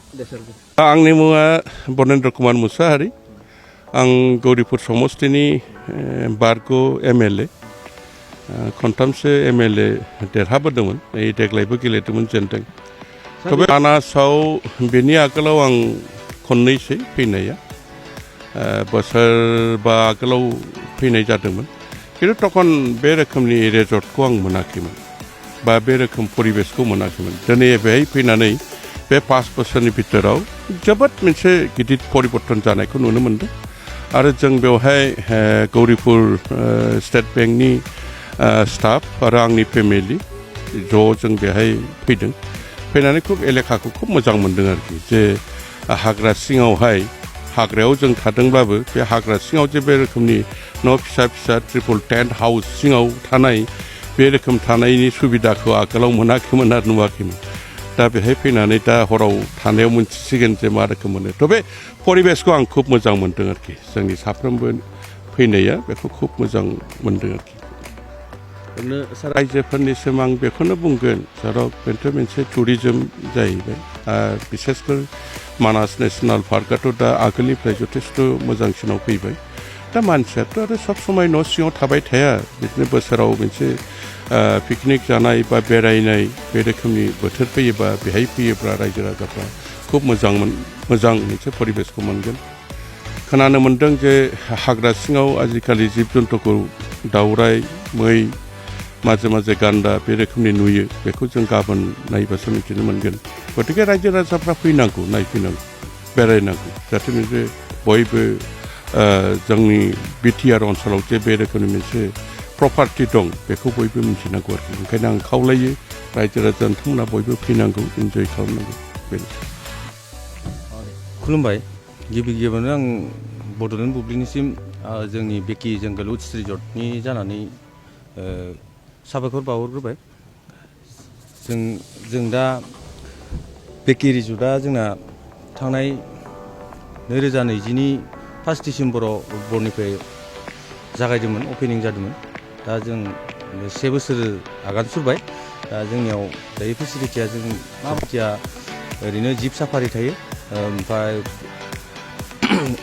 आंनि मुङा बनेन्द्र कुमार मुसाहारि आं गौरीपुर समस्तिनि बारग' एमएलए खनथामसो एमएलए देरहाबोदोंमोन देग्लायबो गेलेदोंमोन जेनदों तबे मानासाव बेनि आगोलाव आं खननैसो फैनाया बोसोरबा आगोलाव फैनाय जादोंमोन खिन्थु तखन बे रोखोमनि रिजर्टखौ आं मोनाखैमोन बा बे रोखोम परिबेसखौ मोनाखैमोन दिनै बेहाय फैनानै बे 5 बोसोरनि भितराव जोबोद मोनसे गिदिर परिबर्तन जानायखौ नुनो मोनदों आरो जों बेवहाय गौरीपुर स्टेट बेंकनि स्टाफ आरो आंनि फेमिलि ज' जों बेहाय फैदों फैनानै खुब एलेकाखौ खुब मोजां मोनदों आरोखि जे हाग्रा सिङावहाय हाग्रायाव जों थादोंब्लाबो बे हाग्रा सिङाव जे बे रोखोमनि न' फिसा फिसा ट्रिपल टेन्ट हाउस सिङाव थानाय बे रोखोम थानायनि सुबिदाखौ आगोलाव मोनाखैमोन आरो नुवाखैमोन दा बेहाय फैनानै दा हराव थानायाव मोनथिसिगोन जे मा रोखोम मोनो थ' बे परिबेसखौ आं खुब मोजां मोनदों आरोखि जोंनि साफ्रोमबो फैनाया बेखौ खुब मोजां मोनदों आरोखि रायजोफोरनिसिम आं बेखौनो बुंगोन जेराव बेथ' मोनसे टुरिजम जाहैबाय बिसेसकर मानास नेसनेल पार्कआथ' दा आगोलनिफ्राय जथेस्थ' मोजांसिनाव फैबाय दा मानसियाथ' आरो सब समाय न' सिङाव थाबाय थाया बिदिनो बोसोराव मोनसे पिकनिक जानाय बा बेरायनाय बे रोखोमनि बोथोर फैयोबा बेहाय फैयोब्ला रायजो राजाफ्रा खुब मोजां मोनसे परिबेसखौ मोनगोन खोनानो मोन्दों जे हाग्रा सिङाव आजिखालि जिब जन्थुखौ दाउराइ मै माजे माजे गान्दा बे रोखोमनि नुयो बेखौ जों गाबोन नायबासो मिथिनो मोनगोन गतिके रायजो राजाफ्रा फैनांगौ नायफैनांगौ बेरायनांगौ जाहाथे मोनसे बयबो जोंनि बिटिआर ओनसोलाव जे बे रोखोमनि मोनसे प्रपार्टि दं बेखौ बयबो मिथिनांगौ आरोखि ओंखायनो आं खावलायो रायजो राजा नोंथांमोना बयबो फैनांगौ इन्जय खालामनांगौ बेनो खुलुमबाय गिबियावनो आं बड'लेण्ड बुब्लिनिसिम जोंनि बेकि जंगल उड्स रिजर्टनि जानानै साबायखर बावहरग्रोबाय जों दा बेकि रिजर्टआ जोंना थांनाय 2020नि 1 डिसेम्बराव बरनिफ्राय जागायदोंमोन अपेनिं जादोंमोन दा जों 1 बोसोर आगान सुरबाय दा जोंनियाव दायो फेसिलिटिया ओरैनो जिप साफारि थायो ओमफ्राय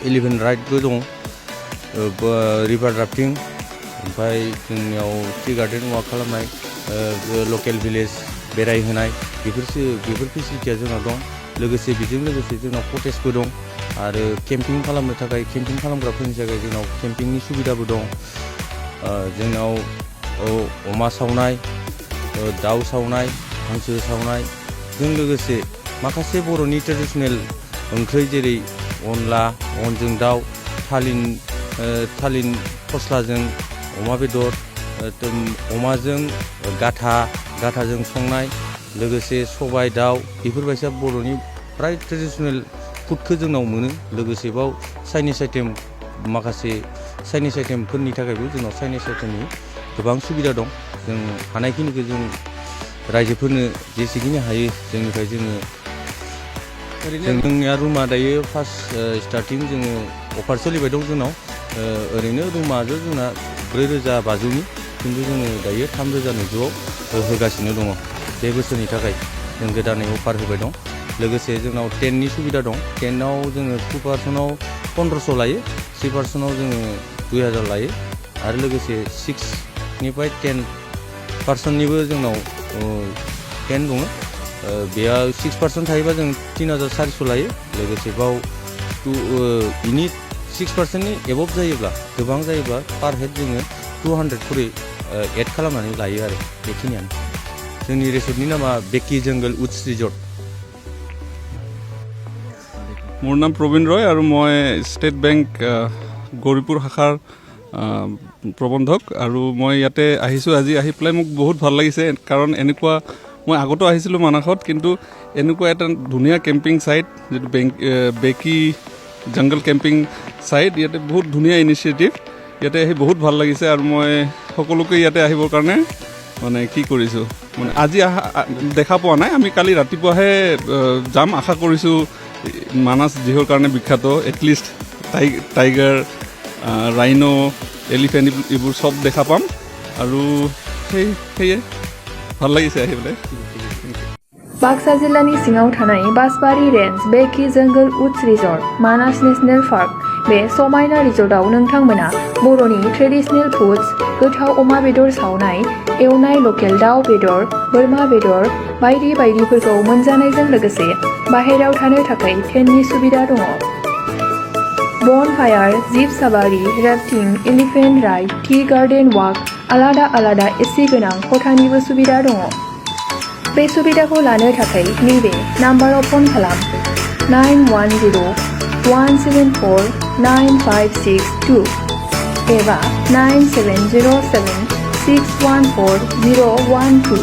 11 राइडबो दं रिभार राफ्टिं ओमफ्राय जोंनियाव टि गार्डेन वाक खालामनाय लकेल भिलेज बेरायहोनाय बेफोर फेसिलिटिया जोंनाव दं लोगोसे बेजों लोगोसे जोंनाव कटेजबो दं आरो केम्पिं खालामनो थाखाय केम्पिं खालामग्राफोरनि थाखाय जोंनाव केम्पिंनि सुबिदाबो दं जोंनाव अमा सावनाय दाउ सावनाय हांसो सावनायजों लोगोसे माखासे बर'नि ट्रेडिसनेल ओंख्रि जेरै अनजों दाउ थालिन फस्लाजों अमा बेदर अमाजों गाथाजों संनाय लोगोसे सबाय दाउ बेफोरबायसा बर'नि फ्राय ट्रेडिसनेल फुडखौ जोंनाव मोनो लोगोसे बाव चाइनिस आइटेमफोरनि थाखायबो जोंनाव चाइनिस आइटेमनि गोबां सुबिदा दं जों हानायखिनिखौ जों रायजोफोरनो जेसेखिनि हायो जोंनिफ्राय जोंनिया रुमा दायो फार्स्ट स्टार्टिं जोङो अफार सोलिबाय दं जोंनाव ओरैनो रुमाजों जोंना 4,500नि खिन्थु जोङो दायो 3,900आव होगासिनो दङ बे बोसोरनि थाखाय जों गोदानै अफार होबाय दं लोगोसे जोंनाव टेन्टनि सुबिदा दं टेन्टआव जोङो 2 पार्सनाव 1500 लायो 3 पार्सनाव जोङो 2000 लायो आरो लोगोसे 6निफ्राय 10 पार्सननिबो जोंनाव टेन्ट दङ बेयाव 6 पार्सन थायोबा जों 3,400 लायो लोगोसे बाव इनि 6 पार्सननि एबभ जायोब्ला गोबां जायोब्ला पार हेड जोङो 200 खरि एड खालामनानै लायो आरो बेखिनियानो जोंनि रिसर्टनि नामा बेकि जंगल उड्स रिजर्ट মোৰ নাম প্ৰবীণ ৰয় আৰু মই ষ্টেট বেংক গৌৰীপুৰ শাখাৰ প্ৰবন্ধক আৰু মই ইয়াতে আহিছোঁ আজি আহি পেলাই মোক বহুত ভাল লাগিছে কাৰণ এনেকুৱা মই আগতো আহিছিলোঁ মানাসত কিন্তু এনেকুৱা এটা ধুনীয়া কেম্পিং ছাইট যিটো বেকি জংগল কেম্পিং ছাইট ইয়াতে বহুত ধুনীয়া ইনিচিয়েটিভ ইয়াতে আহি বহুত ভাল লাগিছে আৰু মই সকলোকে ইয়াতে আহিবৰ কাৰণে মানে কি কৰিছোঁ মানে আজি দেখা পোৱা নাই আমি কালি ৰাতিপুৱাহে যাম আশা কৰিছোঁ মানাস যিহৰ কাৰণে বিখ্যাত এটলিষ্ট টাইগাৰ ৰাইনো এলিফেণ্ট এইবোৰ চব দেখা পাম আৰু সেয়ে ভাল লাগিছে আহি পেলাই बाक्सा जिल्लानि सिङाव थानाय बासबारि रेन्ज बेकी जंगल उड्स रिजर्ट मानास नेशनेल पार्क बे समायना रिजर्टआव नोंथांमोना बर'नि ट्रेडिशनेल फुड्स गोथाव अमा बेदर सावनाय एवनाय लकेल दाउ बेदर बोरमा बेदर बायदि बायदिफोरखौ मोनजानायजों लोगोसे बाहेरायाव थानो थाखाय टेन्टनि सुबिदा दङ। Bonfire, jeep safari, rafting, elephant ride, tea garden walk, आलादा आलादा एसि गोनां खथानिबो सुबिदा दङ। बे सुबिदाखौ लानो थाखाय नैबे नाम्बाराव फन खालाम 9101749562 एबा 9707614012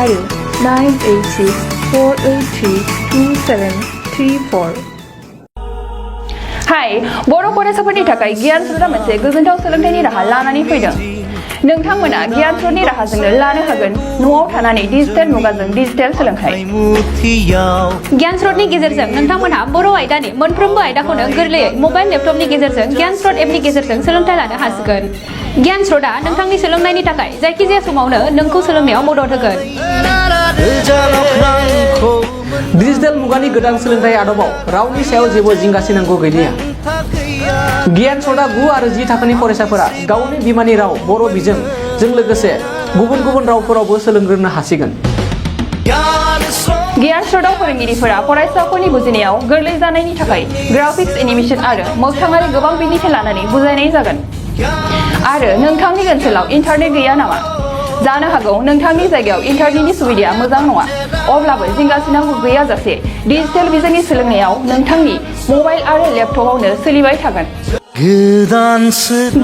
आरो 98648327334। हाय, बर' फरायसाफोरनि थाखाय गियान स्रोतआ मोनसे गोजोनथाव सोलोंथाइनि राहा लानानै फैदों। नोंथांमोना गियान स्रोतनि राहाजोंनो लानो हागोन न'आव थानानै डिजिटेल मुगाजों डिजिटेल सोलोंथाइ। गियान स्रोतनि गेजेरजों नोंथांमोनहा बर' आयदानि मोनफ्रोमबो आयदाखौनो गोरलैयै मबाइल लेपटपनि गेजेरजों गियान स्रोत एपनि गेजेरजों सोलोंथाइ लानो हासिगोन। गियान स्रोतआ नोंथांनि सोलोंनायनि थाखाय जायखिजाया समावनो नोंखौ सोलोंनायाव मदद होगोन। डिजिटेल मुगानि गोदान सोलोंथाइ आदबाव रावनि सायाव जेबो जिंगासिनांगौ गैलिया। गियान स्रोतआ 9 आरो 10 थाखोनि फरायसाफोरा गावनि बिमानि राव बर' बिजोंजों लोगोसे गुबुन गुबुन रावफोरावबो सोलोंग्रोनो हासिगोन। गियान स्रोतआव फोरोंगिरिफोरा फरायसाफोरनि बुजिनायाव गोरलै जानायनि थाखाय ग्राफिक्स, एनिमेशन आरो मोगथाङारि गोबां बिदिन्थि लानानै बुजायनाय जागोन। आरो नोंथांनि ओनसोलाव इन्टारनेट गैया नामा? जानो हागौ नोंथांनि जायगायाव इन्टारनेटनि सुबिदाया मोजां नङा। अब्लाबो जिंगासिनांगौ गैयाजासे डिजिटेल बिजोंनि सोलोंनायाव नोंथांनि मबाइल आरो लेपटपआवनो सोलिबाय थागोन।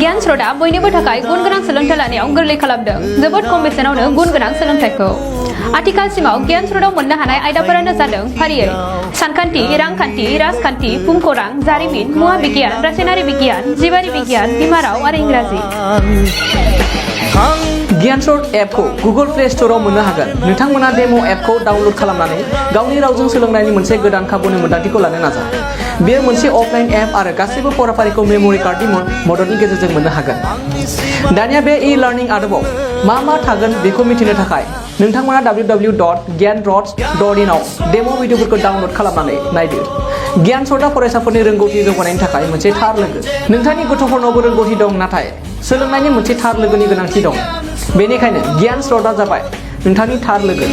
गियान स्रोतआ बयनिबो थाखाय गुन गोनां सोलोंथाइ लानायाव गोरलै खालामदों। जोबोद खम बेसेनावनो गुन गोनां सोलोंथाइखौ। आथिखालसिमाव गियान स्रोतआव मोननो हानाय आयदाफोरानो जादों फारियै सानखान्थि, रांखान्थि, राजखान्थि, भुमखौरां, जारिमिन, मुवा बिगियान, रासायनारि बिगियान, जिबारि बिगियान, बिमा राव आरो इंराजि। गियान स्रोत एपखौ गुगल प्ले स्ट'रआव मोननो हागोन। नोंथांमोना डेम' एपखौ डाउनल'ड खालामनानै गावनि रावजों सोलोंनायनि मोनसे गोदान खाबुनि मोन्दांथिखौ लानो नाजा। बेयो मोनसे अफलाइन एप आरो गासैबो फराफारिखौ मेम'रि कार्डनि मददनि गेजेरजों मोननो हागोन। दानिया बे ई-लार्निं आदबाव मा थागोन बेखौ मिथिनो थाखाय नोंथांमोना www.gyanrots.in आव डेम' भिडिअफोरखौ डाउनल'ड खालामनानै नायदो। गियान स्रोतआ फरायसाफोरनि रोंगौथि जौगानायनि थाखाय मोनसे थार लोगो। नोंथांनि गथ'फोरनावबो रोंगौथि दं, नाथाय सोलोंनायनि मोनसे थार लोगोनि गोनांथि दं। बेनिखायनो गियान स्रोतआ जाबाय नोंथांनि थार लोगो।